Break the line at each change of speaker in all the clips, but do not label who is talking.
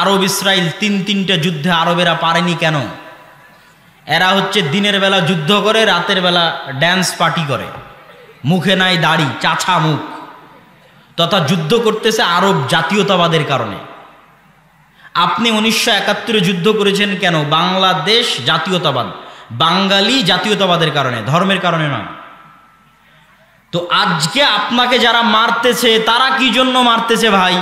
Arab Israel তিনটা যুদ্ধে আরবেরা পারেনি কেন? এরা হচ্ছে দিনের বেলা যুদ্ধ করে, রাতের বেলা ড্যান্স পার্টি করে, মুখে নাই দাড়ি, চাছা মুখ, তথা যুদ্ধ করতেছে আরব জাতীয়তাবাদের কারণে। আপনি 1971 যুদ্ধ করেছেন কেন? বাংলাদেশ জাতীয়তাবাদ, বাঙালি জাতীয়তাবাদের কারণে, ধর্মের কারণে নয়। তো আজকে আপনাকে যারা মারতেছে তারা কি জন্য মারতেছে ভাই?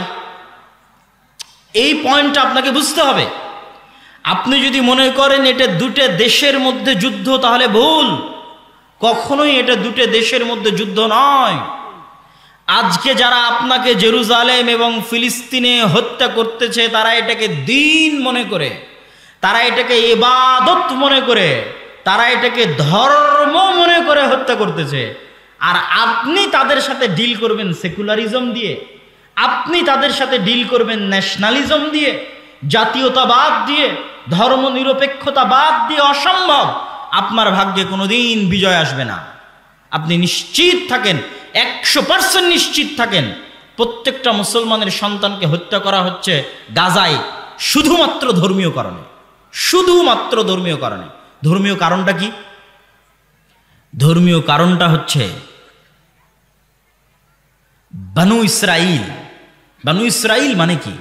এই পয়েন্টটা আপনাকে বুঝতে হবে। আপনি যদি মনে করেন এটা দুটো দেশের মধ্যে যুদ্ধ, তাহলে ভুল। কখনোই এটা দুটো দেশের মধ্যে যুদ্ধ নয়। আজকে যারা আপনাকে জেরুজালেম এবং ফিলিস্তিনে হত্যা করতেছে, তারা এটাকে দ্বীন মনে করে, তারা এটাকে ইবাদত মনে করে, তারা এটাকে ধর্ম মনে করে হত্যা করতেছে। আর আপনি তাদের সাথে ডিল করবেন সেকুলারিজম দিয়ে, আপনি তাদের সাথে ডিল করবেন ন্যাশনালিজম দিয়ে, জাতীয়তাবাদ দিয়ে, ধর্মনিরপেক্ষতাবাদ দিয়ে। অসম্ভব। আপনার ভাগ্যে কোনোদিন বিজয় আসবে না। আপনি নিশ্চিত থাকেন, 100% নিশ্চিত থাকেন, প্রত্যেকটা মুসলমানের সন্তানকে হত্যা করা হচ্ছে গাজায় শুধুমাত্র ধর্মীয় কারণে, শুধুমাত্র ধর্মীয় কারণে। ধর্মীয় কারণটা কি? ধর্মীয় কারণটা হচ্ছে বানু ইসরাইল। বানু ইসরাইল মানে কি?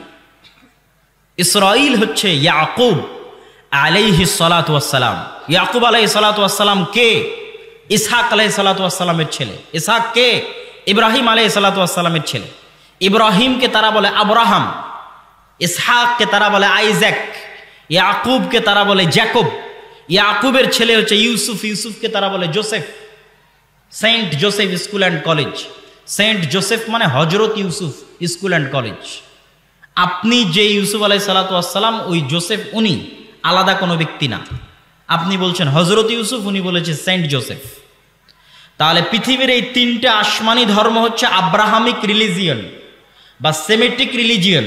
ইসরাইল হচ্ছে ইয়াকুব আলাইহিস সালাতু ওয়াস সালাম। ইয়াকুব আলাইহিস সালাতু ওয়াস সালাম কে? ইসহাক আলাইহিস সালাতু ওয়াস সালামের ছেলে। ইসহাক কে? ইব্রাহিম আলাইহিস সালাতু ওয়াস সালামের ছেলে। ইব্রাহিমকে তারা বলে আব্রাহাম, ইসহাককে তারা বলে আইজ্যাক, ইয়াকুবকে তারা বলে জ্যাকব। ইয়াকুবের ছেলে হচ্ছে ইউসুফ, ইউসুফকে তারা বলে Joseph. Saint Joseph school and college. Saint Joseph মানে Hazrat Yusuf school and college. আপনি যে ইউসুফ আলাইহিস সালাতু ওয়াস সালাম, ওই জোসেফ উনি, আলাদা কোনো ব্যক্তি না। আপনি বলছেন হজরত ইউসুফ, উনি বলেছে সেন্ট জোসেফ। তাহলে পৃথিবীর এই তিনটে আসমানি ধর্ম হচ্ছে আব্রাহামিক রিলিজিয়ন বা সেমেটিক রিলিজিয়ন,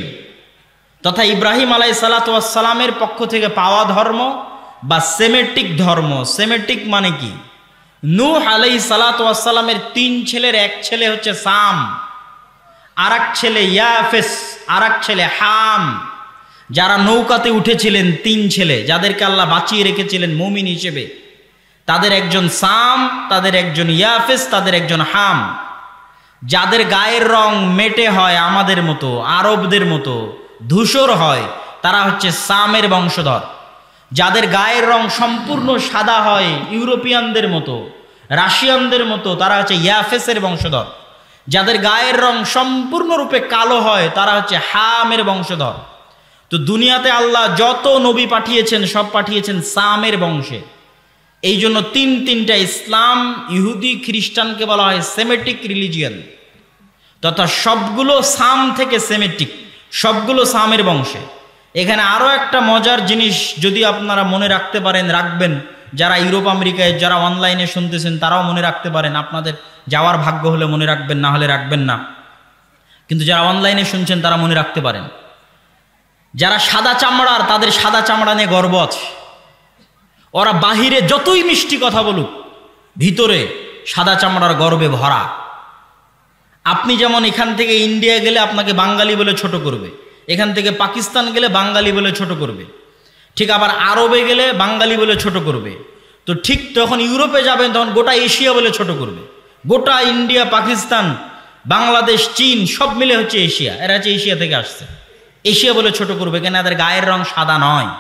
তথা ইব্রাহিম আলাইহিস সালাতু ওয়াস সালামের পক্ষ থেকে পাওয়া ধর্ম বা সেমেটিক ধর্ম। সেমেটিক মানে কি? নূহ আলাইহিস সালাতু ওয়াস সালামের 3 ছেলের এক ছেলে হচ্ছে সাম, আর এক ছেলে ইয়াফেস, আর এক ছেলে হাম। যারা নৌকাতে উঠেছিলেন 3 ছেলে, যাদেরকে আল্লাহ বাঁচিয়ে রেখেছিলেন মুমিন হিসেবে, তাদের একজন সাম, তাদের একজন ইয়াফেস, তাদের একজন হাম। যাদের গায়ের রং মেটে হয় আমাদের মতো, আরবদের মতো ধূসর হয়, তারা হচ্ছে সামের বংশধর। যাদের গায়ের রং সম্পূর্ণ সাদা হয় ইউরোপিয়ানদের মতো, রাশিয়ানদের মতো, তারা হচ্ছে ইয়াফেসের বংশধর। যাদের গায়ের রং সম্পূর্ণরূপে কালো হয়, তারা হচ্ছে হামের বংশধর। তো দুনিয়াতে আল্লাহ যত নবী পাঠিয়েছেন সব পাঠিয়েছেন সামের বংশে। এই জন্য তিনটা ইসলাম, ইহুদি, খ্রিস্টানকে বলা হয় সেমেটিক রিলিজিয়ন, তথা সবগুলো সাম থেকে সেমেটিক, সবগুলো সামের বংশে। এখানে আরও একটা মজার জিনিস যদি আপনারা মনে রাখতে পারেন, রাখবেন। যারা ইউরোপ আমেরিকায়, যারা অনলাইনে শুনতেছেন, তারাও মনে রাখতে পারেন। আপনাদের যাওয়ার ভাগ্য হলে মনে রাখবেন, না হলে রাখবেন না। কিন্তু যারা অনলাইনে শুনছেন তারা মনে রাখতে পারেন। যারা সাদা চামড়ার, তাদের সাদা চামড়া নিয়ে গর্ব আছে। ওরা বাহিরে যতই মিষ্টি কথা বলুক, ভিতরে সাদা চামড়ার গর্বে ভরা। আপনি যেমন এখান থেকে ইন্ডিয়া গেলে আপনাকে বাঙালি বলে ছোট করবে, এখান থেকে পাকিস্তান গেলে বাঙালি বলে ছোট করবে, ঠিক আবার আরবে গেলে বাঙালি বলে ছোট করবে। তো ঠিক তখন ইউরোপে যাবেন, তখন গোটা এশিয়া বলে ছোট করবে। গোটা ইন্ডিয়া, পাকিস্তান, বাংলাদেশ, চীন সব মিলে হচ্ছে এশিয়া। এরা হচ্ছে এশিয়া থেকে আসছে, এশিয়া বলে ছোট করবে, কেন এদের গায়ের রং সাদা নয়।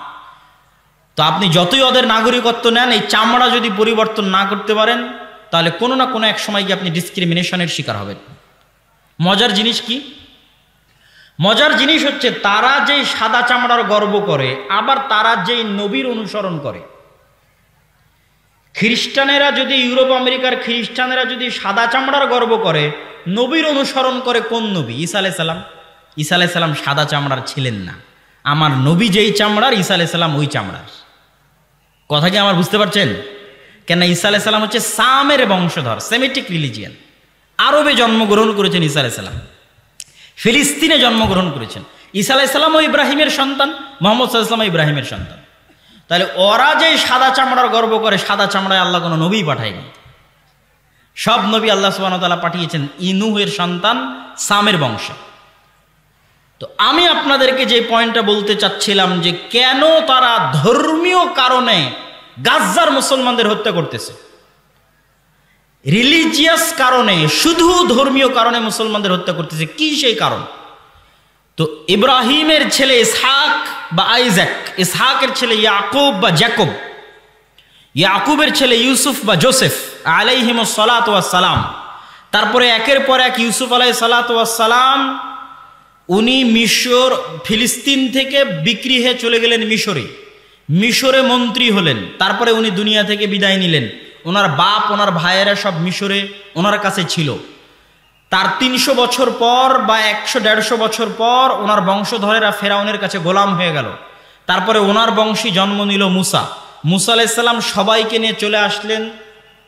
তো আপনি যতই ওদের নাগরিকত্ব নেন, এই চামড়া যদি পরিবর্তন না করতে পারেন, তাহলে কোনো না কোনো এক সময় গিয়ে আপনি ডিসক্রিমিনেশনের শিকার হবেন। মজার জিনিস কি? মজার জিনিস হচ্ছে তারা যেই সাদা চামড়ার গর্ব করে, আবার তারা যেই নবীর অনুসরণ করে। খ্রিস্টানেরা যদি, ইউরোপ আমেরিকার খ্রিস্টানেরা যদি সাদা চামড়ার গর্ব করে, নবীর অনুসরণ করে কোন নবী? ঈসা আলাইহিস সালাম। ঈসা আলাইহিস সালাম সাদা চামড়ার ছিলেন না। আমার নবী যেই চামড়ার, ঈসা আলাইহিস সালাম ওই চামড়ার। কথা কি আমার বুঝতে পারছেন? কেন ঈসা আলাইহিস সালাম হচ্ছে সামের বংশধর, সেমেটিক রিলিজিয়ান। আরবে জন্মগ্রহণ করেছেন ঈসা আলাইহিস সালাম, ফিলিস্তিনে জন্মগ্রহণ করেছেন। ঈসা আলাইহিস সালাম ও ইব্রাহিমের সন্তান, মুহাম্মদ সাল্লাল্লাহু আলাইহি ওয়াসাল্লাম ইব্রাহিমের সন্তান। তাহলে ওরা যে সাদা চামড়ার গর্ব করে, সাদা চামড়ায় আল্লাহ কোনো নবী পাঠায়নি। সব নবী আল্লাহ সুবহানাহু ওয়া তাআলা পাঠিয়েছেন নূহের সন্তান সামের বংশে। তো আমি আপনাদেরকে যে পয়েন্টটা বলতে চাচ্ছিলাম যে কেন তারা ধর্মীয় কারণে গাজ্জার মুসলমানদের হত্যা করতেছে, রিলিজিয়াস কারণে, শুধু ধর্মীয় কারণে মুসলমানদের হত্যা করতেছে। কি সেই কারণ? তো ইব্রাহিমের ছেলে ইসহাক বা আইজাক, ইসহাকের ছেলে ইয়াকুব বা জ্যাকব, ইয়াকুবের ছেলে ইউসুফ বা জোসেফ আলাইহিমুস সালাতু ওয়াস সালাম, তারপরে একের পর এক ইউসুফ আলাইহিস সালাতু ওয়াস সালাম উনি মিশর, ফিলিস্তিন থেকে বিক্রি হয়ে চলে গেলেন মিশরে, মিশরে মন্ত্রী হলেন, তারপরে উনি দুনিয়া থেকে বিদায় নিলেন। ওনার বাপ, ওনার ভাইয়েরা সব মিশরে ওনার কাছে ছিল। তার 300 বছর পর বা 100-150 বছর পর ওনার বংশধরেরা ফেরাউনের কাছে গোলাম হয়ে গেল। তারপরে ওনার বংশী জন্ম নিল মুসা। মুসা আলাইহিস সালাম সবাইকে নিয়ে চলে আসলেন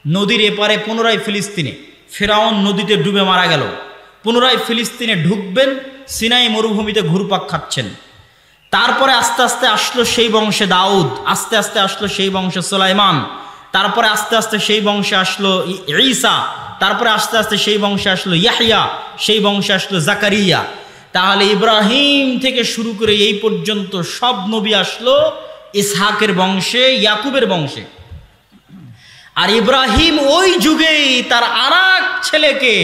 নদীর এপারে, পুনরায় ফিলিস্তিনে। ফেরাউন নদীতে ডুবে মারা গেল। পুনরায় ফিলিস্তিনে ঢুকবেন, সিনাই মরুভূমিতে ঘুরপাক খাচ্ছেন। তারপরে আস্তে আস্তে আসলো সেই বংশে দাউদ, আস্তে আস্তে আসলো সেই বংশে সুলাইমান, তারপরে আস্তে আস্তে সেই বংশে আসলো ঈসা, তারপরে আস্তে আস্তে সেই বংশে আসলো ইয়াহইয়া, সেই বংশে আসলো জাকারিয়া। তাহলে ইব্রাহিম থেকে শুরু করে এই পর্যন্ত সব নবী আসলো ইসহাকের বংশে, ইয়াকুবের বংশে। আর ইব্রাহিম ওই যুগেই তার আরেক ছেলেকে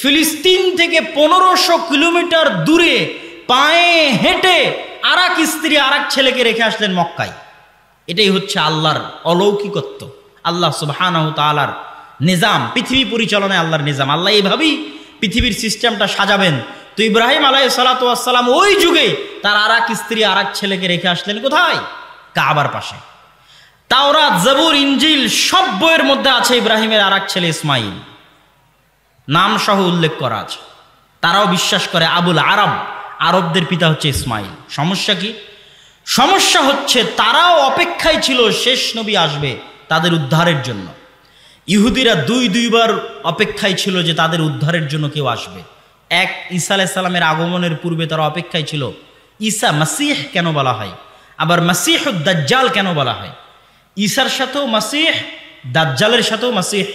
ফিলিস্তিন থেকে 1500 কিলোমিটার দূরে পায়ে হেঁটে আরেক স্ত্রী আরেক ছেলেকে রেখে আসলেন মক্কায়। এটাই হচ্ছে আল্লাহর অলৌকিকত্ব, আল্লাহ সুবহানাহু তাআলার নিজাম, পৃথিবী পরিচালনায় আল্লাহর নিজাম। আল্লাহ এইভাবেই পৃথিবীর সিস্টেমটা সাজাবেন। তো ইব্রাহিম আলাইহিস সালাতু ওয়াস সালাম ওই যুগে তার আরেক স্ত্রী আরেক ছেলেকে রেখে আসলেন কোথায়? কাবার পাশে। তাওরাত, জবুর, ইনজিল সব বইয়ের মধ্যে আছে ইব্রাহিমের আরেক ছেলে ইসমাইল, নাম সহ উল্লেখ করা আছে। তারাও বিশ্বাস করে আবুল আরব, আরবদের পিতা হচ্ছে ইসমাইল। সমস্যা কি? সমস্যা হচ্ছে তারাও অপেক্ষায় ছিল শেষ নবী আসবে তাদের উদ্ধারের জন্য। ইহুদিরা দুইবার অপেক্ষায় ছিল যে তাদের উদ্ধারের জন্য কেউ আসবে। এক, ঈসা আলাইহিস সালামের আগমনের পূর্বে তারা অপেক্ষায় ছিল ঈসা মাসিহ কেন বলা হয়, আবার মাসিহুদ দাজ্জাল কেন বলা হয়। ঈসার সাথেও মাসিহ, দাজ্জালের সাথেও মাসিহ।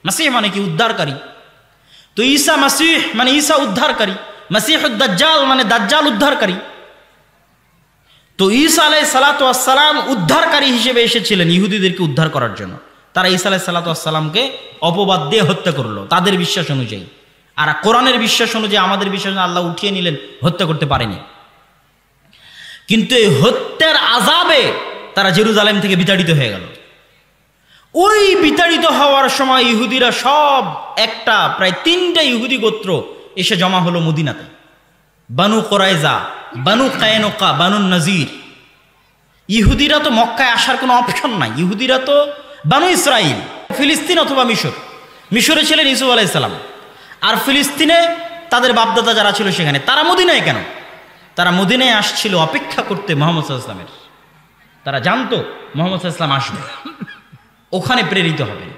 মাসিহ মানে কি? উদ্ধারকারী। তো ঈসা মাসিহ মানে ঈসা উদ্ধারকারী, মাসিহুদ দাজ্জাল মানে দাজ্জাল উদ্ধারকারী। তো ঈসা আলাইহিস সালাতু ওয়াস সালাম উদ্ধারকারী হিসেবে এসেছিলেন ইহুদিদেরকে উদ্ধার করার জন্য। তারা ঈসা আলাইহিস সালাতু ওয়াস সালামকে অপবাদ দিয়ে হত্যা করলো তাদের বিশ্বাস অনুযায়ী। আর কোরআনের বিশ্বাস অনুযায়ী, আমাদের বিশ্বাস আল্লাহ উঠিয়ে নিলেন, হত্যা করতে পারেনি। কিন্তু এই হত্যার আযাবে তারা জেরুজালেম থেকে বিতাড়িত হয়ে গেল। ওই বিতাড়িত হওয়ার সময় ইহুদিরা সব একটা প্রায় 3টা ইহুদি গোত্র এসে জমা হলো মদিনাতে। বানু কুরাইজা, বানু কায়নুকা, বানু নাজির। ইহুদিরা তো মক্কায় আসার কোনো অপশন নাই। ইহুদিরা তো বানু ইসরাইল, ফিলিস্তিন অথবা মিশর। মিশরে ছিলেন ইউসুফ আলাইহিস সালাম, আর ফিলিস্তিনে তাদের বাপদাদা যারা ছিল সেখানে। তারা মদিনায় কেন? তারা মদিনায় আসছিল অপেক্ষা করতে মুহাম্মদ সাল্লাল্লাহু আলাইহি ওয়াসাল্লামের। তারা জানতো মুহাম্মদ সাল্লাল্লাহু আলাইহি ওয়াসাল্লাম আসবে, ওখানে প্রেরিত হবেন।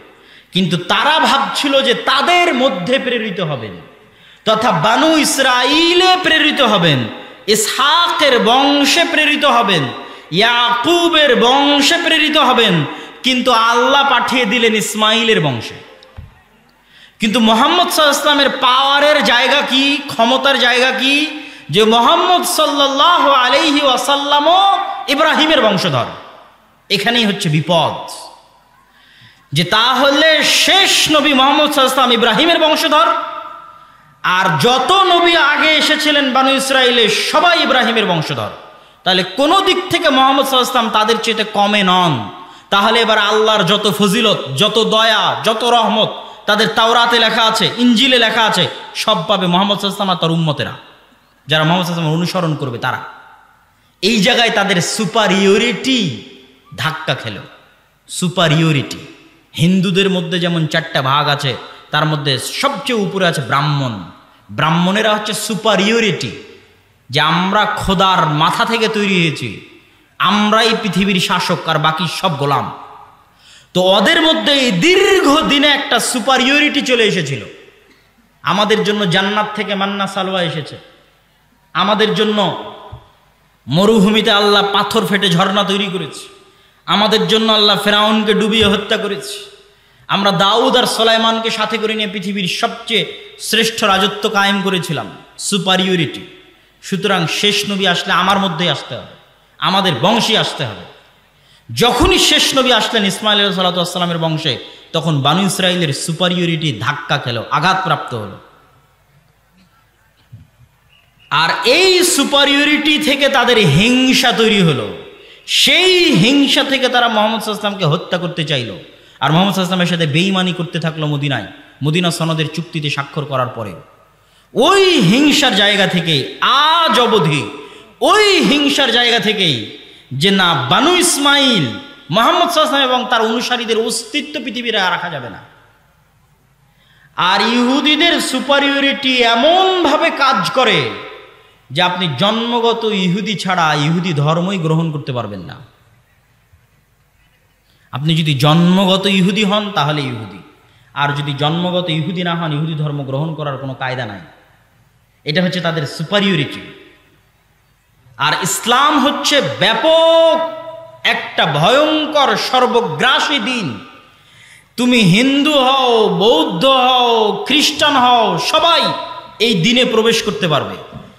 কিন্তু তারা ভাবছিল যে তাদের মধ্যে প্রেরিত হবেন, তথা বানু ইসরাইলে প্রেরিত হবেন, ইসহাকের বংশে প্রেরিত হবেন, ইয়াকুবের বংশে প্রেরিত হবেন। কিন্তু আল্লাহ পাঠিয়ে দিলেন ইসমাইলের বংশে। কিন্তু মুহাম্মদ সাল্লাল্লাহু আলাইহি ওয়াসাল্লামের পাওয়ারের জায়গা কি, ক্ষমতার জায়গা কি? যে মুহাম্মদ সাল্লাল্লাহু আলাইহি ওয়াসাল্লামও ইব্রাহিমের বংশধর। এখানেই হচ্ছে বিপদ, যে তাহলে শেষ নবী মুহাম্মদ সাল্লাল্লাহু আলাইহি ওয়াসাল্লাম ইব্রাহিমের বংশধর, আর যত নবী আগে এসেছিলেন বানু ইসরাইলে সবাই ইব্রাহিমের বংশধর। তাহলে কোনো দিক থেকে মুহাম্মদ সাল্লাল্লাহু আলাইহি ওয়াসাল্লাম তাদের চেয়ে কমে নন। তাহলে এবার আল্লাহর যত ফজিলত, যত দয়া, যত রহমত তাদের তাওরাতে লেখা আছে, ইনজিলে লেখা আছে, সব পাবে মুহাম্মদ সাল্লাল্লাহু আলাইহি ওয়াসাল্লাম আর তার উম্মতেরা, যারা মুহাম্মদ সাল্লাল্লাহু আলাইহি ওয়াসাল্লাম অনুসরণ করবে। তারা এই জায়গায় তাদের সুপারিয়রিটি ধাক্কা খেল। সুপারিয়রিটি, হিন্দুদের মধ্যে যেমন 4টা ভাগ আছে, তার মধ্যে সবচেয়ে উপরে আছে ব্রাহ্মণ। ব্রাহ্মণেরা হচ্ছে সুপারিয়রিটি, যে আমরা খোদার মাথা থেকে তৈরি হয়েছি, আমরাই পৃথিবীর শাসক আর বাকি সব গোলাম। তো ওদের মধ্যে দীর্ঘদিনে একটা সুপারিয়রিটি চলে এসেছিল। আমাদের জন্য জান্নাত থেকে মান্না সালওয়া এসেছে, আমাদের জন্য মরুভূমিতে আল্লাহ পাথর ফেটে ঝর্ণা তৈরি করেছে, আমাদের জন্য আল্লাহ ফেরাউনকে ডুবিয়ে হত্যা করেছে, আমরা দাউদ আর সুলাইমানকে সাথে করে নিয়ে পৃথিবীর সবচেয়ে শ্রেষ্ঠ রাজত্ব কায়েম করেছিলাম। সুপারিয়রিটি। সুতরাং শেষ নবী আসলে আমার মধ্যেই আসতে হবে, আমাদের বংশে আসতে হবে। যখনই শেষ নবী আসলেন ইসমাইল আলাইহিস সালাতু ওয়াস সালামের বংশে, তখন বানু ইসরাইলের সুপারিয়রিটি ধাক্কা খেল, আঘাতপ্রাপ্ত হলো। আর এই সুপারিয়রিটি থেকে তাদের হিংসা তৈরি হলো। সেই হিংসা থেকে তারা মুহাম্মদ সাল্লাল্লাহু আলাইহি ওয়াসাল্লামকে হত্যা করতে চাইল। আর মুহাম্মদ সাল্লাল্লাহু আলাইহি ওয়াসাল্লামের সাথে বেঈমানি করতে থাকলো মদিনায়, মদিনা সনদের চুক্তিতে স্বাক্ষর করার পরে। ওই হিংসার জায়গা থেকেই আজ অবধি, ওই হিংসার জায়গা থেকেই যে না, বানু ইসমাইল, মুহাম্মদ সাল্লাল্লাহু আলাইহি ওয়াসাল্লাম এবং তার অনুসারীদের অস্তিত্ব পৃথিবীতে রাখা যাবে না। আর ইহুদিদের সুপারিয়রিটি এমনভাবে কাজ করে যে আপনি জন্মগত ইহুদি ছাড়া ইহুদি ধর্মই গ্রহণ করতে পারবেন না। আপনি যদি জন্মগত ইহুদি হন তাহলে ইহুদি, আর যদি জন্মগত ইহুদি না হন, ইহুদি ধর্ম গ্রহণ করার কোনো কায়দা নাই। এটা হচ্ছে তাদের সুপারিয়রিটি। আর ইসলাম হচ্ছে ব্যাপক একটা ভয়ঙ্কর সর্বগ্রাসী দিন। তুমি হিন্দু হও, বৌদ্ধ হও, খ্রিস্টান হও, সবাই এই দিনে প্রবেশ করতে পারবে।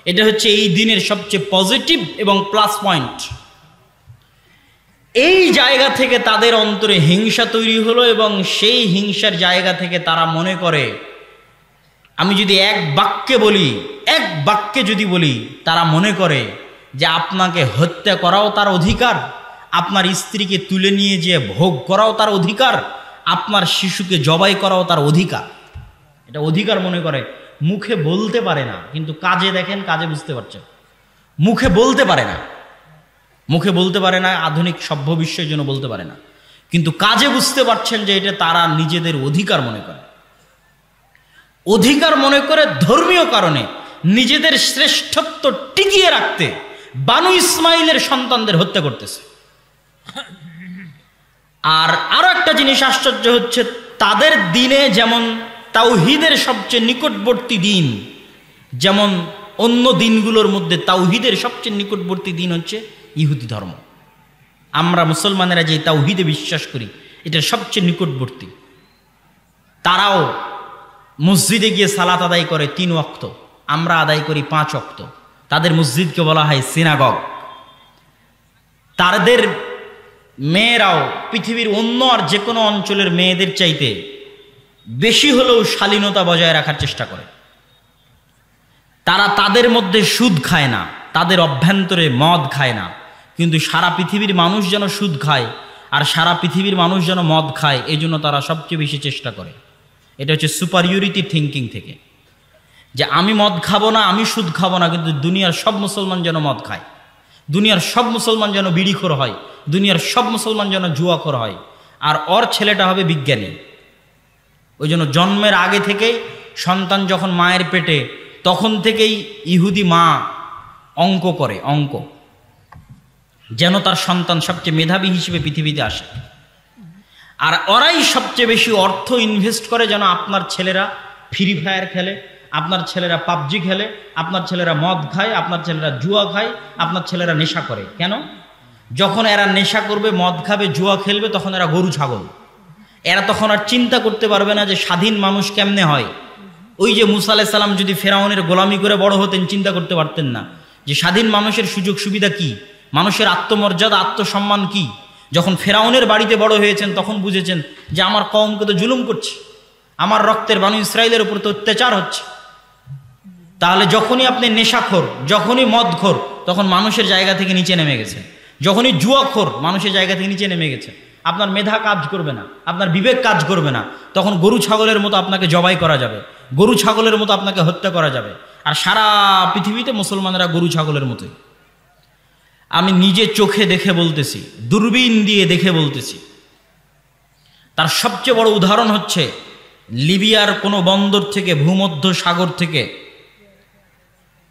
এটা হচ্ছে এই দিনের সবচেয়ে পজিটিভ এবং প্লাস পয়েন্ট। এই জায়গা থেকে তাদের অন্তরে হিংসা তৈরি হলো, এবং সেই হিংসার জায়গা থেকে তারা মনে করে, আমি যদি এক বাক্যে যদি বলি, তারা মনে করে যে আপনাকে হত্যা করাও তার অধিকার, আপনার স্ত্রীকে তুলে নিয়ে যেয়ে ভোগ করাও তার অধিকার, আপনার শিশুকে জবাই করাও তার অধিকার। এটা অধিকার মনে করে। মুখে বলতে পারে না, কিন্তু কাজে দেখেন, কাজে বুঝতে পারছেন। মুখে বলতে পারে না, আধুনিক সভ্য বিশ্বের জন্য বলতে পারে না, কিন্তু কাজে বুঝতে পারছেন যে এটা তারা নিজেদের অধিকার মনে করে। অধিকার মনে করে ধর্মীয় কারণে নিজেদের শ্রেষ্ঠত্ব টিকিয়ে রাখতে বানু ইসমাইলের সন্তানদের হত্যা করতেছে। আর আরো একটা জিনিস আশ্চর্য হচ্ছে, তাদের দিনে যেমন তাওহীদের সবচেয়ে নিকটবর্তী দিন, যেমন অন্য দিনগুলোর মধ্যে তাওহীদের সবচেয়ে নিকটবর্তী দিন হচ্ছে ইহুদি ধর্ম। আমরা মুসলমানেরা যে তাওহীদে বিশ্বাস করি, এটা সবচেয়ে নিকটবর্তী। তারাও মসজিদে গিয়ে সালাত আদায় করে 3 ওয়াক্ত, আমরা আদায় করি 5 ওয়াক্ত। তাদের মসজিদকে বলা হয় সিনাগগ। তাদের মেয়েরাও পৃথিবীর অন্য আর যে কোনো অঞ্চলের মেয়েদের চাইতে বেশি হলেও শালীনতা বজায় রাখার চেষ্টা করে। তারা তাদের মধ্যে সুদ খায় না, তাদের অভ্যন্তরে মদ খায় না, কিন্তু সারা পৃথিবীর মানুষ যেন সুদ খায় আর সারা পৃথিবীর মানুষ যেন মদ খায়, এই জন্য তারা সবচেয়ে বেশি চেষ্টা করে। এটা হচ্ছে সুপারিয়রিটি থিঙ্কিং থেকে, যে আমি মদ খাবো না, আমি সুদ খাবো না, কিন্তু দুনিয়ার সব মুসলমান যেন মদ খায়, দুনিয়ার সব মুসলমান যেন বিড়িখোর হয়, দুনিয়ার সব মুসলমান যেন জুয়াখোর হয়, আর ওর ছেলেটা হবে বিজ্ঞানী। ওই জন্য জন্মের আগে থেকেই সন্তান যখন মায়ের পেটে, তখন থেকেই ইহুদি মা অঙ্ক করে, অঙ্ক যেন তার সন্তান সবচেয়ে মেধাবী হিসেবে পৃথিবীতে আসে। আর ওরাই সবচেয়ে বেশি অর্থ ইনভেস্ট করে যেন আপনার ছেলেরা ফ্রি ফায়ার খেলে, আপনার ছেলেরা পাবজি খেলে, আপনার ছেলেরা মদ খায়, আপনার ছেলেরা জুয়া খায়, আপনার ছেলেরা নেশা করে। কেন? যখন এরা নেশা করবে, মদ খাবে, জুয়া খেলবে, তখন এরা গরু ছাগল। এরা তখন আর চিন্তা করতে পারবে না যে স্বাধীন মানুষ কেমনে হয়। ওই যে মুসা আলাইহিস সালাম যদি ফেরাউনের গোলামি করে বড় হতেন, চিন্তা করতে পারতেন না যে স্বাধীন মানুষের সুযোগ সুবিধা কি, মানুষের আত্মমর্যাদা, আত্মসম্মান কি। যখন ফেরাউনের বাড়িতে বড় হয়েছেন, তখন বুঝেছেন যে আমার কওমকে তো জুলুম করছে, আমার রক্তের বানু ইসরাইলের উপর তো অত্যাচার হচ্ছে। তাহলে যখনই আপনি নেশাখোর, যখনই মদখোর, তখন মানুষের জায়গা থেকে নিচে নেমে গেছে। যখনই জুয়াখোর, মানুষের জায়গা থেকে নিচে নেমে গেছে। আপনার মেধা কাজ করবে না, আপনার বিবেক কাজ করবে না, তখন গরু ছাগলের মতো আপনাকে জবাই করা যাবে, গরু ছাগলের মতো আপনাকে হত্যা করা যাবে। আর সারা পৃথিবীতে মুসলমানেরা গরু ছাগলের মতোই। আমি নিজে চোখে দেখে বলতেছি, দূরবীন দিয়ে দেখে বলতেছি। তার সবচেয়ে বড় উদাহরণ হচ্ছে লিবিয়ার কোনো বন্দর থেকে, ভূমধ্য সাগর থেকে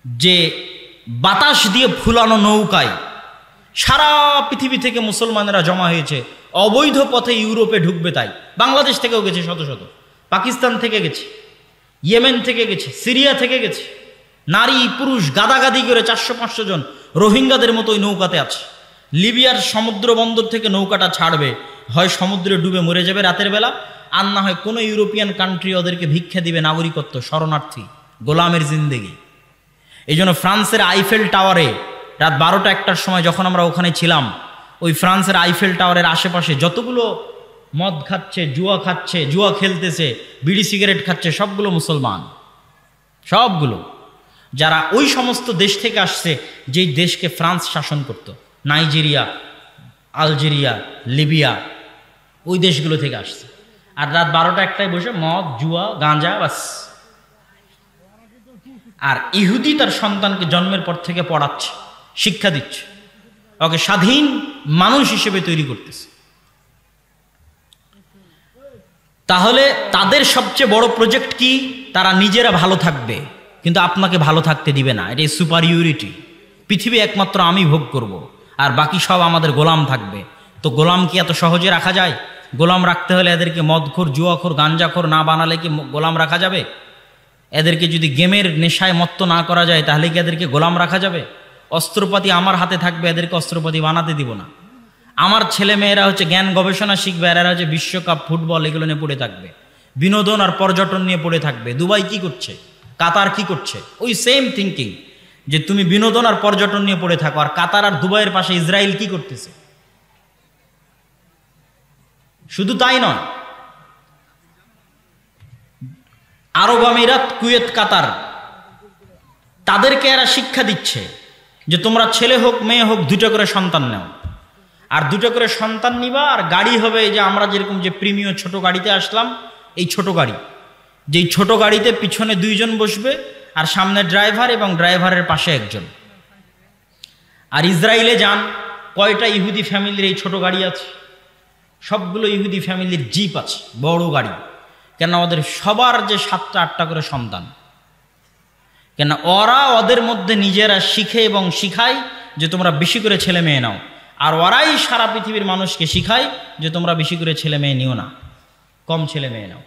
যে বাতাস দিয়ে ফুলানো নৌকায় সারা পৃথিবী থেকে মুসলমানেরা জমা হয়েছে, অবৈধ পথে ইউরোপে ঢুকবে। তাই বাংলাদেশ থেকেও গেছে শত শত, পাকিস্তান থেকে গেছে, ইয়েমেন থেকে গেছে, সিরিয়া থেকে গেছে। নারী পুরুষ গাদাগাদি করে 400-500 জন রোহিঙ্গাদের মতো ওই নৌকাতে আছে। লিবিয়ার সমুদ্র বন্দর থেকে নৌকাটা ছাড়বে, হয় সমুদ্রে ডুবে মরে যাবে রাতের বেলা, আর না হয় কোনো ইউরোপিয়ান কান্ট্রি ওদেরকে ভিক্ষা দিবে, নাগরিকত্ব, শরণার্থী, গোলামের জিন্দেগি। এই জন্য ফ্রান্সের আইফেল টাওয়ারে রাত 12টা-1টার সময় যখন আমরা ওখানে ছিলাম, ওই ফ্রান্সের আইফেল টাওয়ারের আশেপাশে যতগুলো মদ খাচ্ছে, জুয়া খেলতেছে, বিড়ি সিগারেট খাচ্ছে, সবগুলো মুসলমান, সবগুলো যারা ওই সমস্ত দেশ থেকে আসছে যেই দেশকে ফ্রান্স শাসন করত, নাইজেরিয়া, আলজেরিয়া, লিবিয়া, ওই দেশগুলো থেকে আসছে। আর রাত 12টা-1টায় বসে মদ, জুয়া, গাঁজা, বাস। আর ইহুদি তার সন্তানকে জন্মের পর থেকে পড়াচ্ছে, শিক্ষা দিচ্ছে, ওকে স্বাধীন মানুষ হিসেবে তৈরি করতেছে। তাহলে তাদের সবচেয়ে বড় প্রজেক্ট কি? তারা নিজেরা ভালো থাকবে কিন্তু আপনাকে ভালো থাকতে দিবে না। এটাই সুপারিয়রিটি। পৃথিবী একমাত্র আমি ভোগ করব, আর বাকি সব আমাদের গোলাম থাকবে। তো গোলাম কি এত সহজে রাখা যায়? গোলাম রাখতে হলে এদেরকে মদখোর, জুয়াখোর, গাঞ্জাখোর না বানালে কি গোলাম রাখা যাবে? এদেরকে যদি গেমের নেশায় মত্ত না করা যায় তাহলে কি এদেরকে গোলাম রাখা যাবে? অস্ত্রপাতি আমার হাতে থাকবে, এদেরকে অস্ত্রপাতি বানাতে দিব না। আমার ছেলে মেয়েরা হচ্ছে জ্ঞান গবেষণা শিখবে, এরা হচ্ছে বিশ্বকাপ, ফুটবল এগুলো নিয়ে পড়ে থাকবে, বিনোদন আর পর্যটন নিয়ে পড়ে থাকবে। দুবাই কি করছে, কাতার কি করছে? ওই সেম থিঙ্কিং, যে তুমি বিনোদন আর পর্যটন নিয়ে পড়ে থাকো, আর কাতার আর দুবাইয়ের পাশে ইসরায়েল কি করতেছে। শুধু তাই নয়, আরব আমিরাত, কুয়েত, কাতার, তাদেরকে এরা শিক্ষা দিচ্ছে যে তোমরা ছেলে হোক মেয়ে হোক 2টা করে সন্তান নাও, আর 2টা করে সন্তান নিবা, আর গাড়ি হবে যে আমরা যেরকম যে প্রিমিয়াম ছোট গাড়িতে আসলাম, এই ছোট গাড়ি, যেই ছোট গাড়িতে পিছনে 2 জন বসবে আর সামনে ড্রাইভার এবং ড্রাইভারের পাশে একজন। আর ইসরায়েলে যান, কয়টা ইহুদি ফ্যামিলির এই ছোট গাড়ি আছে? সবগুলো ইহুদি ফ্যামিলির জিপ আছে, বড় গাড়ি। কেন? ওদের সবার যে 7টা-8টা করে সন্তান। কেন? ওরা ওদের মধ্যে নিজেরা শিখে এবং শিখায় যে তোমরা বেশি করে ছেলে মেয়ে নাও, আর ওরাই সারা পৃথিবীর মানুষকে শিখায় যে তোমরা বেশি করে ছেলে মেয়ে নিও না, কম ছেলে মেয়ে নাও।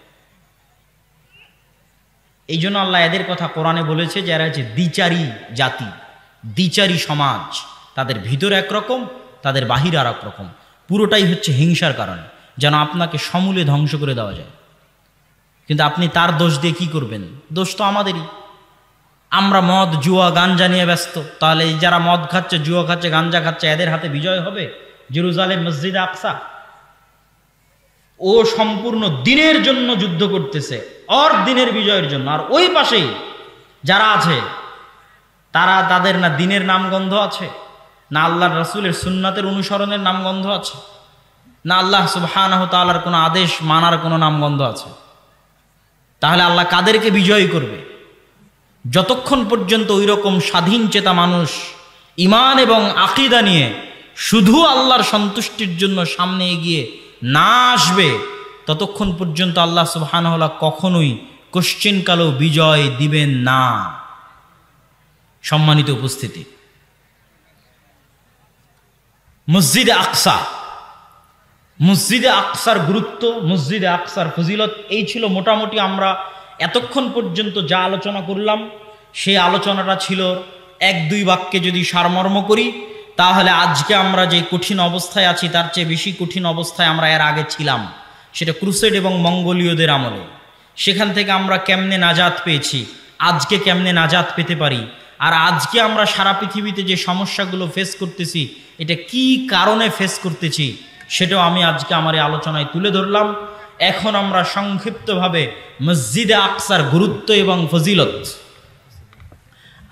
এই জন্য আল্লাহ এদের কথা কোরআনে বলেছে যে এরা হচ্ছে দ্বিচারী জাতি, দ্বিচারী সমাজ। তাদের ভিতর একরকম, তাদের বাহির আর এক রকম। পুরোটাই হচ্ছে হিংসার কারণে, যেন আপনাকে সমূলে ধ্বংস করে দেওয়া যায়। কিন্তু আপনি তার দোষ দিয়ে কি করবেন? দোষ তো আমাদেরই। আমরা মদ, জুয়া, গাঞ্জা নিয়ে ব্যস্ত। তাহলে এই যারা মদ খাচ্ছে, জুয়া খাচ্ছে, গাঞ্জা খাচ্ছে, এদের হাতে বিজয় হবে? জেরুজালেম, মসজিদে আকসা, ও সম্পূর্ণ দিনের জন্য যুদ্ধ করতেছে, আর দিনের বিজয়ের জন্য। আর ওই পাশেই যারা আছে তাদের না দিনের নামগন্ধ আছে, না আল্লাহর রাসূলের সুন্নাতের অনুসরণের নামগন্ধ আছে, না আল্লাহ সুবহানাহু ওয়া তাআলার কোনো আদেশ মানার কোনো নামগন্ধ আছে। তাহলে আল্লাহ কাদেরকে বিজয়ী করবে? যতক্ষণ পর্যন্ত ওই রকম স্বাধীন চেতা মানুষ ঈমান এবং আকীদা নিয়ে শুধু আল্লাহর সন্তুষ্টির জন্য সামনে এগিয়ে না আসবে, ততক্ষণ পর্যন্ত আল্লাহ সুবহানাহু ওয়া তাআলা কখনোই কোশ্চিনকালেও বিজয় দিবেন না। সম্মানিত উপস্থিতি, মসজিদে আকসা, মসজিদে আকসার গুরুত্ব, মসজিদে আকসার ফজিলত, এই ছিল মোটামুটি আমরা এতক্ষণ পর্যন্ত যা আলোচনা করলাম। সেই আলোচনাটা ছিল 1-2 বাক্যে যদি সারমর্ম করি, তাহলে আজকে আমরা যে কঠিন অবস্থায় আছি তার চেয়ে বেশি কঠিন অবস্থায় আমরা এর আগে ছিলাম। সেটা ক্রুসেড এবং মঙ্গোলীয়দের আমলে। সেখান থেকে আমরা কেমনে নাজাত পেয়েছি, আজকে কেমনে নাজাত পেতে পারি, আর আজকে আমরা সারা পৃথিবীতে যে সমস্যাগুলো ফেস করতেছি এটা কি কারণে ফেস করতেছি, সেটাও আমি আজকে আমার এই আলোচনায় তুলে ধরলাম। এখন আমরা সংক্ষিপ্তভাবে মসজিদে আকসার গুরুত্ব এবং ফজিলত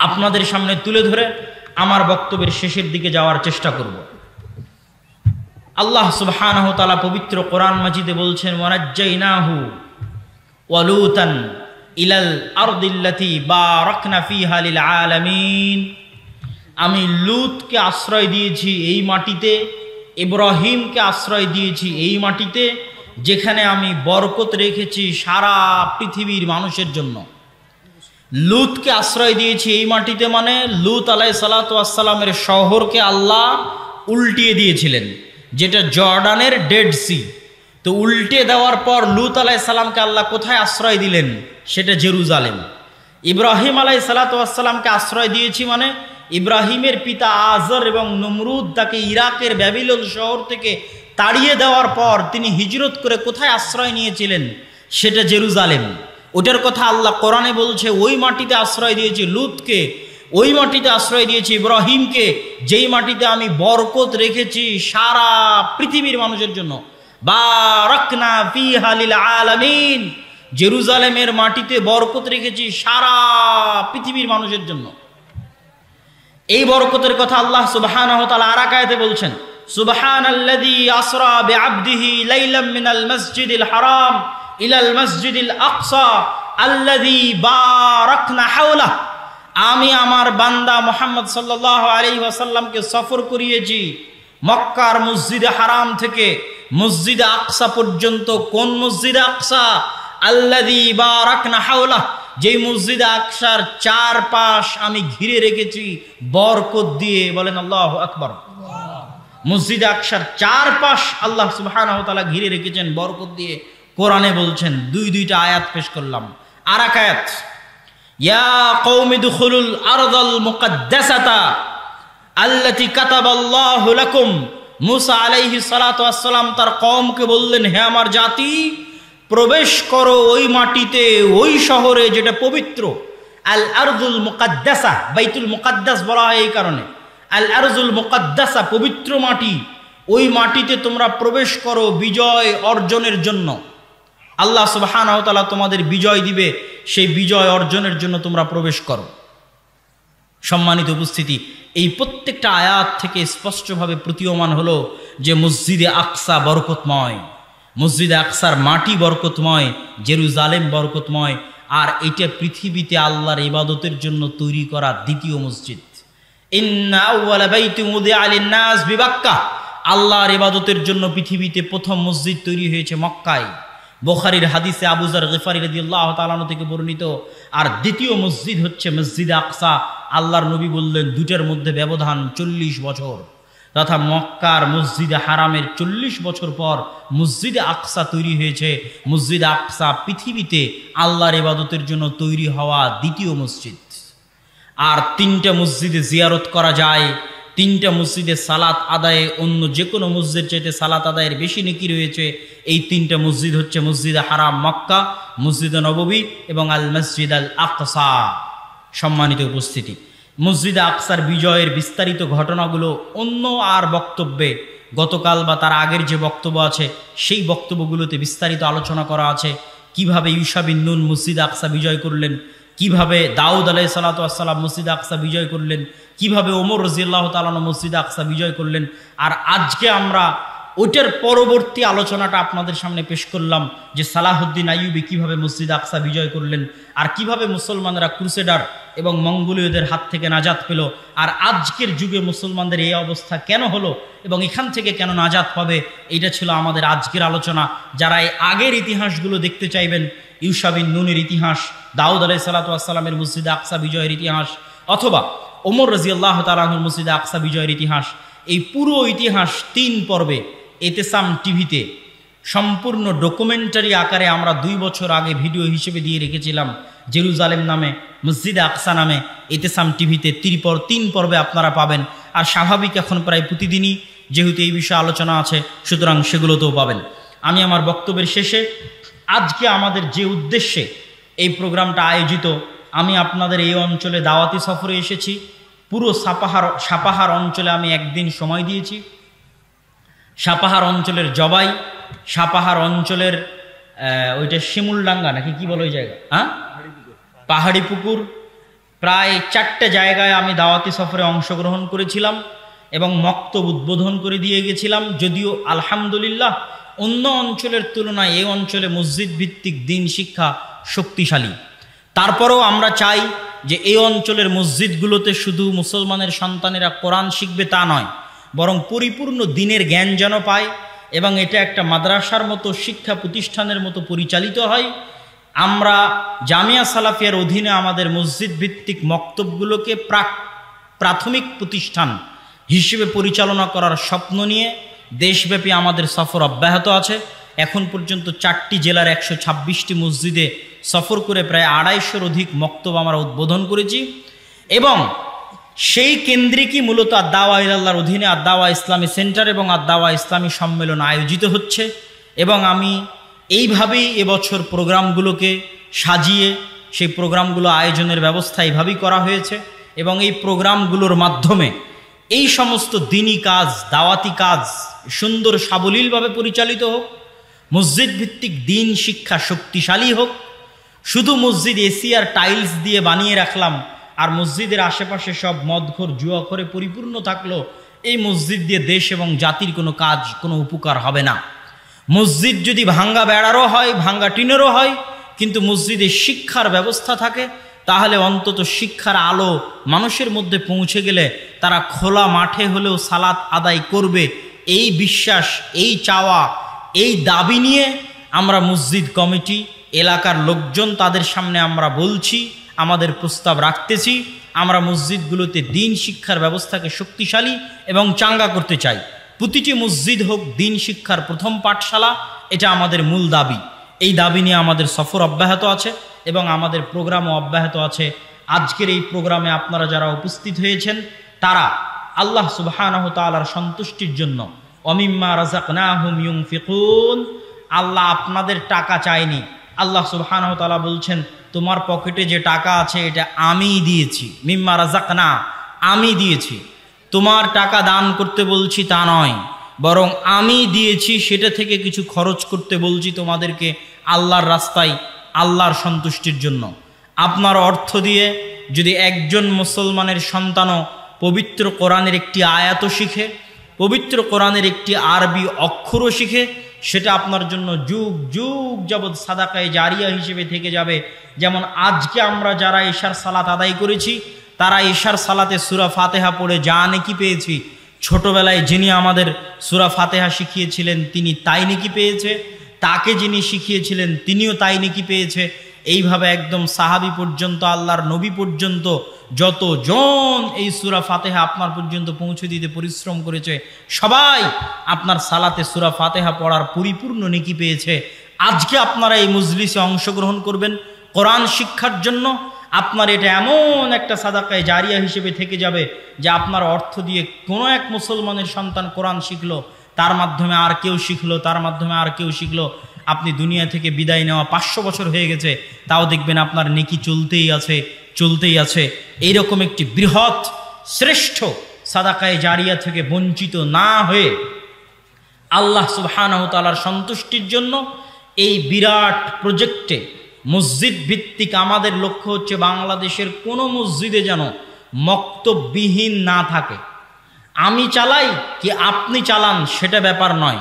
আপনাদের সামনে তুলে ধরে আমার বক্তব্যের শেষের দিকে যাওয়ার চেষ্টা করব। আল্লাহ সুবহানাহু ওয়া তাআলা পবিত্র কোরআন মাজিদে বলছেন, ওয়ানাজ্জাইনাহু ওয়া লূতান ইলাল আরদিল্লাতী বারাকনা ফীহা লিল আলামিন। আমি লূতকে আশ্রয় দিয়েছি এই মাটিতে, ইব্রাহিমকে আশ্রয় দিয়েছি এই মাটিতে, যেখানে আমি বরকত রেখেছি সারা পৃথিবীর মানুষের জন্য। লূতকে আশ্রয় দিয়েছি এই মাটিতে মানে লূত আলাইহিস সালাতু ওয়াস সালামের শহরকে আল্লাহ উল্টিয়ে দিয়েছিলেন, যেটা জর্ডানের ডেড সি। তো উল্টে দেওয়ার পর লূত আলাইহিস সালামকে আল্লাহ কোথায় আশ্রয় দিলেন? সেটা জেরুজালেম। ইব্রাহিম আলাইহিস সালাতু ওয়াস সালামকে আশ্রয় দিয়েছি মানে ইব্রাহিমের পিতা আজর এবং নমরুদ তাকে ইরাকের ব্যাবিলন শহর থেকে তাড়িয়ে দেওয়ার পর তিনি হিজরত করে কোথায় আশ্রয় নিয়েছিলেন? সেটা জেরুজালেম। ওটার কথা আল্লাহ কোরআনে বলছে, ওই মাটিতে আশ্রয় দিয়েছে লূতকে, ওই মাটিতে আশ্রয় দিয়েছি ইব্রাহিমকে, যেই মাটিতে আমি বরকত রেখেছি সারা পৃথিবীর মানুষের জন্য। বারাকনা ফিহা লিল আলামিন, জেরুজালেমের মাটিতে বরকত রেখেছি সারা পৃথিবীর মানুষের জন্য। এই বরকতের কথা আল্লাহ সুবহানাহু ওয়া তাআলা আর এক আয়াতে বলছেন, সুবহানাল্লাযী আসরা বিআবদিহি লাইলাম মিনাল মাসজিদিল হারাম ইলাল মাসজিদিল আকসা আল্লাযী বারাকনা হাওলাহু। আমি আমার বান্দা মুহাম্মদ সাল্লাল্লাহু আলাইহি ওয়াসাল্লামকে সফর করিয়েছি মক্কার মসজিদে হারাম থেকে মসজিদে আকসা পর্যন্ত। কোন মসজিদে আকসা? আল্লাযী বারাকনা হাওলাহু, যেই মসজিদে আকসার চারপাশ আমি ঘিরে রেখেছি বরকত দিয়ে। বলেন আল্লাহু আকবার। মসজিদে আকসার চারপাশ আল্লাহ সুবহানাহু ওয়া তাআলা ঘিরে রেখেছেন বরকত দিয়ে। কোরআনে বলছেন, দুইটা আয়াত পেশ করলাম। আর এক আয়াত, ইয়া কওমি দুখুলুল আরদাল মুকাদ্দাসাতা আল্লাতী কাতাবাল্লাহু লাকুম। মুসা আলাইহিস সালাতু ওয়াস সালাম তার কওমকে বললেন, হে আমার জাতি, প্রবেশ করো ওই মাটিতে, ওই শহরে যেটা পবিত্র। আল আরদুল মুকাদ্দাসা, বাইতুল মুকাদ্দাস বলা হয় এই কারণে। আল আরদুল মুকাদ্দাসা, পবিত্র মাটি। ওই মাটিতে তোমরা প্রবেশ করো বিজয় অর্জনের জন্য। আল্লাহ সুবহানাহু ওয়া তাআলা তোমাদের বিজয় দিবে, সেই বিজয় অর্জনের জন্য তোমরা প্রবেশ করো। সম্মানিত উপস্থিতি, এই প্রত্যেকটা আয়াত থেকে স্পষ্টভাবে প্রতীয়মান হলো যে মসজিদে আকসা বরকতময়, মসজিদে আকসার মাটি বরকতময়, জেরুজালেম বরকতময়। আর এটা পৃথিবীতে আল্লাহর ইবাদতের জন্য তৈরি করা দ্বিতীয় মসজিদ। ইন্না আউওয়ালা বাইতিন উযিআ লিন-নাস বিবাক্কা, আল্লাহর ইবাদতের জন্য পৃথিবীতে প্রথম মসজিদ তৈরি হয়েছে মক্কায়। বুখারীর হাদিসে আবু যর গিফারী রাদিয়াল্লাহু তাআলা আনহু থেকে বর্ণিত। আর দ্বিতীয় মসজিদ হচ্ছে মসজিদে আকসা। আল্লাহর নবী বললেন, দুটার মধ্যে ব্যবধান 40 বছর, তথা মক্কার মসজিদে হারামের 40 বছর পর মসজিদে আকসা তৈরি হয়েছে। মসজিদে আকসা পৃথিবীতে আল্লাহর ইবাদতের জন্য তৈরি হওয়া দ্বিতীয় মসজিদ। আর 3টা মসজিদে জিয়ারত করা যায়। 3টা মসজিদে সালাত আদায়ে অন্য যে কোনো মসজিদের চাইতে সালাত আদায়ের বেশি নেকি রয়েছে। এই 3টা মসজিদ হচ্ছে মসজিদে হারাম মক্কা, মসজিদে নববী এবং আল মসজিদ আল আকসা। সম্মানিত উপস্থিতি, মসজিদে আকসার বিজয়ের বিস্তারিত ঘটনাগুলো অন্য আর বক্তব্যে, গতকাল বা তার আগের যে বক্তব্য আছে সেই বক্তব্যগুলোতে বিস্তারিত আলোচনা করা আছে। কিভাবে ইউশা বিন নুন মসজিদে আকসা বিজয় করলেন, কিভাবে দাউদ আলাইহিস সালাতু ওয়াস সালাম মসজিদে আকসা বিজয় করলেন, কিভাবে ওমর রাদিয়াল্লাহু তাআলা মসজিদে আকসা বিজয় করলেন। আর আজকে আমরা ওইটার পরবর্তী আলোচনাটা আপনাদের সামনে পেশ করলাম, যে সালাহুদ্দিন আইয়ুবী কিভাবে মসজিদ আকসা বিজয় করলেন, আর কিভাবে মুসলমানরা ক্রুসেডার এবং মঙ্গোলীয়দের হাত থেকে নাজাত পেল। আর আজকের যুগে মুসলমানদের এই অবস্থা কেন হলো এবং এখান থেকে কেন নাজাত পাবে, এইটা ছিল আমাদের আজকের আলোচনা। যারা এই আগের ইতিহাসগুলো দেখতে চাইবেন, ইউশা বিন নুনের ইতিহাস, দাউদ আলাইহিস সালাতু ওয়াস সালামের মসজিদে আকসা বিজয়ের ইতিহাস, অথবা ওমর রাদিয়াল্লাহু তাআলা আনহুর মসজিদে আকসা বিজয়ের ইতিহাস, এই পুরো ইতিহাস 3 পর্বে এতেসাম টিভিতে সম্পূর্ণ ডকুমেন্টারি আকারে আমরা 2 বছর আগে ভিডিও হিসেবে দিয়ে রেখেছিলাম। জেরুজালেম নামে, মসজিদে আকসা নামে এতেসাম টিভিতে 3 পর্বে আপনারা পাবেন। আর স্বাভাবিক এখন প্রায় প্রতিদিনই যেহেতু এই বিষয়ে আলোচনা আছে, সুতরাং সেগুলোতেও পাবেন। আমি আমার বক্তব্যের শেষে আজকে আমাদের যে উদ্দেশ্যে এই প্রোগ্রামটা আয়োজিত, আমি আপনাদের এই অঞ্চলে দাওয়াতি সফরে এসেছি। পুরো সাপাহার অঞ্চলে আমি একদিন সময় দিয়েছি। সাপাহার অঞ্চলের জবাই, সাপাহার অঞ্চলের ওইটা শিমুলডাঙ্গা নাকি কি বলে ওই জায়গা, হ্যাঁ, পাহাড়ি পুকুর, প্রায় 4টে জায়গায় আমি দাওয়াতি সফরে অংশগ্রহণ করেছিলাম এবং মক্তব উদ্বোধন করে দিয়ে গেছিলাম। যদিও আলহামদুলিল্লাহ অন্য অঞ্চলের তুলনায় এই অঞ্চলে মসজিদ ভিত্তিক দিন শিক্ষা শক্তিশালী। তারপরেও আমরা চাই যে এই অঞ্চলের মসজিদগুলোতে শুধু মুসলমানের সন্তানেরা কোরআন শিখবে তা নয়, বরং পরিপূর্ণ দিনের জ্ঞান যেন পায় এবং এটা একটা মাদ্রাসার মতো শিক্ষা প্রতিষ্ঠানের মতো পরিচালিত হয়। আমরা জামিয়া সালাফিয়ার অধীনে আমাদের মসজিদ ভিত্তিক মক্তবগুলোকে প্রাথমিক প্রতিষ্ঠান হিসেবে পরিচালনা করার স্বপ্ন নিয়ে দেশব্যাপী আমাদের সফর অব্যাহত আছে। এখন পর্যন্ত 4টি জেলার 126টি মসজিদে সফর করে প্রায় 250-এর অধিক মক্তব আমরা উদ্বোধন করেছি এবং সেই কেন্দ্রিকই মূলত আদ-দাওয়া ইলাল্লাহর অধীনে আদ-দাওয়া ইসলামী সেন্টার এবং আদ-দাওয়া ইসলামী সম্মেলন আয়োজিত হচ্ছে। এবং আমি এইভাবেই এবছর প্রোগ্রামগুলোকে সাজিয়ে সেই প্রোগ্রামগুলো আয়োজনের ব্যবস্থা এইভাবেই করা হয়েছে এবং এই প্রোগ্রামগুলোর মাধ্যমে এই সমস্ত দিনী কাজ, দাওয়াতি কাজ সুন্দর সাবলীলভাবে পরিচালিত হোক, মসজিদ ভিত্তিক দিন শিক্ষা শক্তিশালী হোক। শুধু মসজিদ এসি আর টাইলস দিয়ে বানিয়ে রাখলাম আর মসজিদের আশেপাশে সব মদখোর জুয়াখোরে পরিপূর্ণ থাকলো, এই মসজিদ দিয়ে দেশ এবং জাতির কোনো কাজ, কোনো উপকার হবে না। মসজিদ যদি ভাঙ্গা বেড়ারও হয়, ভাঙ্গা টিনেরও হয়, কিন্তু মসজিদে শিক্ষার ব্যবস্থা থাকে, তাহলে অন্তত শিক্ষার আলো মানুষের মধ্যে পৌঁছে গেলে তারা খোলা মাঠে হলেও সালাত আদায় করবে। এই বিশ্বাস, এই চাওয়া, এই দাবি নিয়ে আমরা মসজিদ কমিটি, এলাকার লোকজন তাদের সামনে আমরা বলছি, আমাদের প্রস্তাব রাখতেছি। আমরা মসজিদগুলোতে দিন শিক্ষার ব্যবস্থাকে শক্তিশালী এবং চাঙ্গা করতে চাই। প্রতিটি মসজিদ হোক দিন শিক্ষার প্রথম পাঠশালা, এটা আমাদের মূল দাবি। এই দাবি নিয়ে আমাদের সফর অব্যাহত আছে এবং আমাদের প্রোগ্রামও অব্যাহত আছে। আজকের এই প্রোগ্রামে আপনারা যারা উপস্থিত হয়েছেন তারা আল্লাহ সুবহানাহু ওয়া তাআলার সন্তুষ্টির জন্য ওয়ামিম্মা রাযাকনাহুম ইউনফিকুন, আল্লাহ আপনাদের টাকা চায়নি। আল্লাহ সুবহানাহু ওয়া তাআলা বলছেন, তোমার পকেটে যে টাকা আছে এটা আমিই দিয়েছি। মিম্মা রাযাকনা, আমি দিয়েছি। তোমার টাকা দান করতে বলছি তা নয়, বরং আমি দিয়েছি, সেটা থেকে কিছু খরচ করতে বলছি তোমাদেরকে আল্লাহর রাস্তায়, আল্লাহর সন্তুষ্টির জন্য। আপনার অর্থ দিয়ে যদি একজন মুসলমানের সন্তানও পবিত্র কোরআনের একটি আয়াতও শিখে, পবিত্র কোরআনের একটি আরবি অক্ষরও শিখে, সেটা আপনার জন্য যুগ যুগ যাবৎ সাদাকায়ে জারিয়া হিসেবে থেকে যাবে। যেমন আজকে আমরা যারা এশার সালাত আদায় করেছি, তারা এশার সালাতে সূরা ফাতিহা পড়ে যা নেকি পেয়েছি, ছোটবেলায় যিনি আমাদের সূরা ফাতিহা শিখিয়েছিলেন তিনি তাই নেকি পেয়েছে, তাকে যিনি শিখিয়েছিলেন তিনিও তাই নেকি পেয়েছে। এইভাবে একদম সাহাবী পর্যন্ত, আল্লাহর নবী পর্যন্ত যতজন এই সূরা ফাতিহা আপনার পর্যন্ত পৌঁছে দিতে পরিশ্রম করেছে, সবাই আপনার সালাতে সূরা ফাতিহা পড়ার পরিপূর্ণ নেকি পেয়েছে। আজকে আপনারা এই মজলিসে অংশগ্রহণ করবেন কোরআন শিক্ষার জন্য, আপনার এটা এমন একটা সাদাকায়ে জারিয়া হিসেবে থেকে যাবে যে আপনার অর্থ দিয়ে কোনো এক মুসলমানের সন্তান কোরআন শিখলো, তার মাধ্যমে আর কেউ শিখলো, তার মাধ্যমে আর কেউ শিখলো। আপনি দুনিয়া থেকে বিদায় নেওয়া 500 বছর হয়ে গেছে, তাও দেখবেন আপনার নেকি চলতেই আছে, চলতেই আছে। এইরকম একটি বৃহৎ শ্রেষ্ঠ সাদাকায়ে জারিয়া থেকে বঞ্চিত না হয়ে আল্লাহ সুবহানাহু ওয়া তাআলার সন্তুষ্টির জন্য এই বিরাট প্রজেক্টে মসজিদ ভিত্তিক আমাদের লক্ষ্য হচ্ছে বাংলাদেশের কোনো মসজিদে যেন মক্তববিহীন না থাকে। আমি চালাই কি আপনি চালান সেটা ব্যাপার নয়,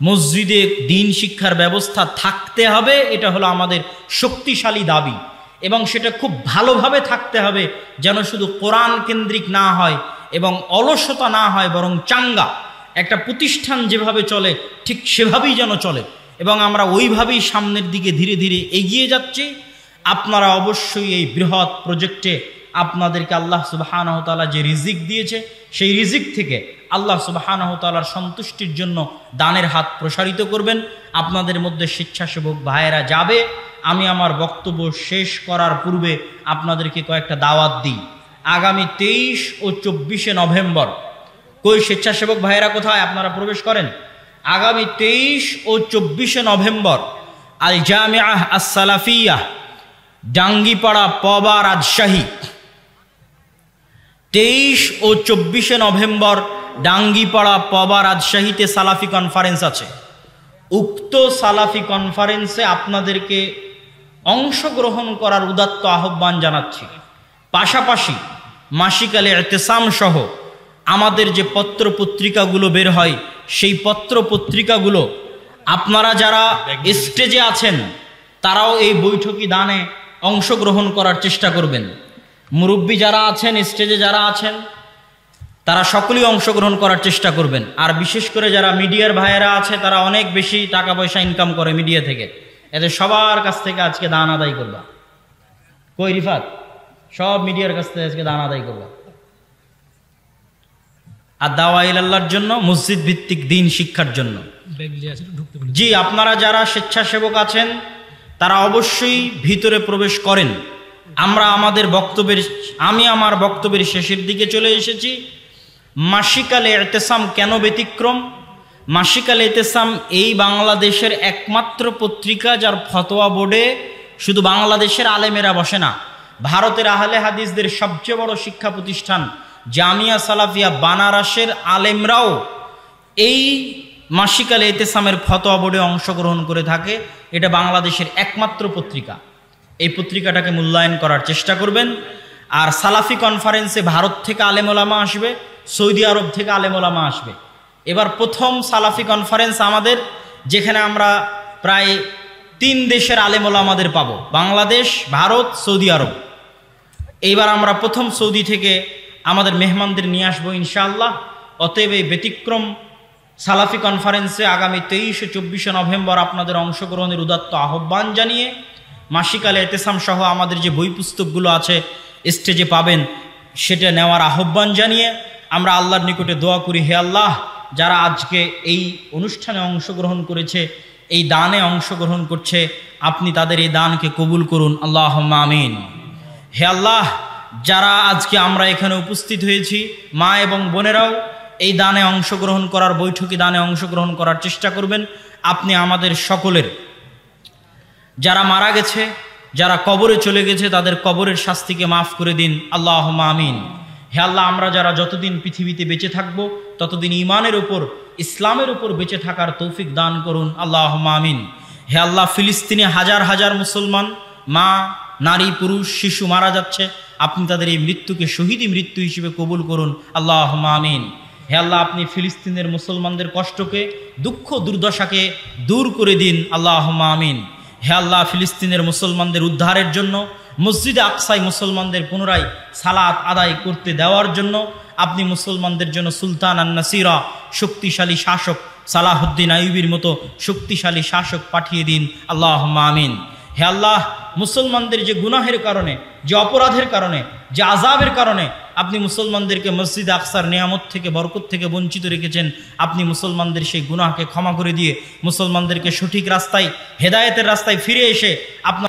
মসজিদে দিন শিক্ষার ব্যবস্থা থাকতে হবে, এটা হলো আমাদের শক্তিশালী দাবি। এবং সেটা খুব ভালোভাবে থাকতে হবে, যেন শুধু কোরআন কেন্দ্রিক না হয় এবং অলসতা না হয়, বরং চাঙ্গা একটা প্রতিষ্ঠান যেভাবে চলে ঠিক সেভাবেই যেন চলে। এবং আমরা ওইভাবেই সামনের দিকে ধীরে ধীরে এগিয়ে যাচ্ছি। আপনারা অবশ্যই এই বৃহৎ প্রজেক্টে আপনাদেরকে আল্লাহ সুবহানাহু ওয়া তাআলা যে রিজিক দিয়েছে, সেই রিজিক থেকে আল্লাহ সুবহানাহু ওয়া তাআলার সন্তুষ্টির জন্য দানের হাত প্রসারিত করবেন। আপনাদের মধ্যে স্বেচ্ছাসেবক ভাইয়েরা যাবে। আমি আমার বক্তব্য শেষ করার পূর্বে আপনাদেরকে কয়েকটা দাওয়াত দিই। আগামী 23 ও 24 নভেম্বর, কই স্বেচ্ছাসেবক ভাইয়েরা কোথায়? আপনারা প্রবেশ করেন। আগামী 23 ও 24 নভেম্বর আল জামিআহ আস-সালাফিয়াহ, ডাঙ্গিপাড়া, পবা, রাজশাহী। 23 ও 24 নভেম্বর ডাঙ্গিপাড়া, পবা, রাজশাহীতে সালাফি কনফারেন্স আছে। উক্ত সালাফি কনফারেন্সে আপনাদেরকে অংশগ্রহণ করার উদাত্ত আহ্বান জানাচ্ছি। পাশাপাশি মাসিক আল ইতিসাম সহ আমাদের যে পত্র পত্রিকাগুলো বের হয়, সেই পত্র পত্রিকাগুলো আপনারা যারা স্টেজে আছেন তারাও এই বৈঠকি দানে অংশগ্রহণ করার চেষ্টা করবেন। মুরব্বী যারা আছেন, স্টেজে যারা আছেন, তারা সকলেই অংশগ্রহণ করার চেষ্টা করবেন। আর বিশেষ করে যারা মিডিয়ার ভাইয়েরা আছে, তারা অনেক বেশি টাকা পয়সা ইনকাম করে মিডিয়া থেকে, এদের সবার কাছ থেকে আজকে দান আদায় করবা। কই রিফাত? সব মিডিয়ার কাছ থেকে আজকে দান আদায় করবা। আর দাওয়া ইলাল্লাহর জন্য, মসজিদ ভিত্তিক দিন শিক্ষার জন্য। জি, আপনারা যারা স্বেচ্ছাসেবক আছেন তারা অবশ্যই ভিতরে প্রবেশ করেন। আমি আমার বক্তব্যের শেষের দিকে চলে এসেছি। মাসিক আল ইতিসাম কেন ব্যতিক্রম? মাসিক আল ইতিসাম এই বাংলাদেশের একমাত্র পত্রিকা যার ফতোয়া বোর্ডে শুধু বাংলাদেশের আলেমেরা বসে না, ভারতের আহলে হাদিসদের সবচেয়ে বড় শিক্ষা প্রতিষ্ঠান জামিয়া সালাফিয়া বানারসের আলেমরাও এই মাসিক আল ইতিসামের ফতোয়া বোর্ডে অংশগ্রহণ করে থাকে। এটা বাংলাদেশের একমাত্র পত্রিকা। এই পত্রিকাটাকে মূল্যায়ন করার চেষ্টা করবেন। আর সালাফি কনফারেন্সে ভারত থেকে আলেম ওলামা আসবে, সৌদি আরব থেকে আলেম ওলামা আসবে। এবার প্রথম সালাফি কনফারেন্স আমাদের, যেখানে আমরা প্রায় 3 দেশের আলেম ওলামাদের পাবো, বাংলাদেশ, ভারত, সৌদি আরব। এইবার আমরা প্রথম সৌদি থেকে আমাদের মেহমানদের নিয়ে আসবো ইনশাআল্লাহ। অতএব এই ব্যতিক্রম সালাফি কনফারেন্সে আগামী 23 ও 24 নভেম্বর আপনাদের অংশগ্রহণের উদাত্ত আহ্বান জানিয়ে মাসিক আল ইতিসাম সহ আমাদের যে বই পুস্তকগুলো আছে স্টেজে পাবেন, সেটা নেওয়ার আহ্বান জানিয়ে আমরা আল্লাহর নিকটে দোয়া করি, হে আল্লাহ, যারা আজকে এই অনুষ্ঠানে অংশগ্রহণ করেছে, এই দানে অংশগ্রহণ করছে, আপনি তাদের এই দানকে কবুল করুন, আল্লাহুম্মা আমিন। হে আল্লাহ, যারা আজকে আমরা এখানে উপস্থিত হয়েছি, মা এবং বোনেরাও এই দানে অংশগ্রহণ করার, বৈঠকি দানে অংশগ্রহণ করার চেষ্টা করবেন। আপনি আমাদের সকলের, যারা মারা গেছে, যারা কবরে চলে গেছে, তাদের কবরের শাস্তিকে মাফ করে দিন, আল্লাহুম্মা আমিন। হে আল্লাহ, আমরা যারা যতদিন পৃথিবীতে বেঁচে থাকবো ততদিন ঈমানের উপর, ইসলামের উপর বেঁচে থাকার তৌফিক দান করুন, আল্লাহুম্মা আমিন। হে আল্লাহ, ফিলিস্তিনে হাজার হাজার মুসলমান, মা, নারী, পুরুষ, শিশু মারা যাচ্ছে, আপনি তাদের এই মৃত্যুকে শহীদি মৃত্যু হিসেবে কবুল করুন, আল্লাহুম্মা আমিন। হে আল্লাহ, আপনি ফিলিস্তিনের মুসলমানদের কষ্টকে, দুঃখ দুর্দশাকে দূর করে দিন, আল্লাহুম্মা আমিন। হে আল্লাহ, ফিলিস্তিনের মুসলমানদের উদ্ধারের জন্য, মসজিদে আকসায় মুসলমানদের পুনরায় সালাত আদায় করতে দেওয়ার জন্য আপনি মুসলমানদের জন্য সুলতান আন নাসিরা, শক্তিশালী শাসক সালাহুদ্দিন আইয়ুবীর মতো শক্তিশালী শাসক পাঠিয়ে দিন, আল্লাহুম্মা আমিন। হে আল্লাহ, মুসলমানদের যে গুনাহের কারণে, যে অপরাধের কারণে, যে আযাবের কারণে আপনি মুসলমানদেরকে মসজিদ আকসার নিয়ামত থেকে, বরকত থেকে বঞ্চিত রেখেছেন, আপনি মুসলমানদের সেই গুনাহকে ক্ষমা করে দিয়ে মুসলমানদেরকে সঠিক রাস্তায়, হেদায়েতের রাস্তায় ফিরে এসে আপনার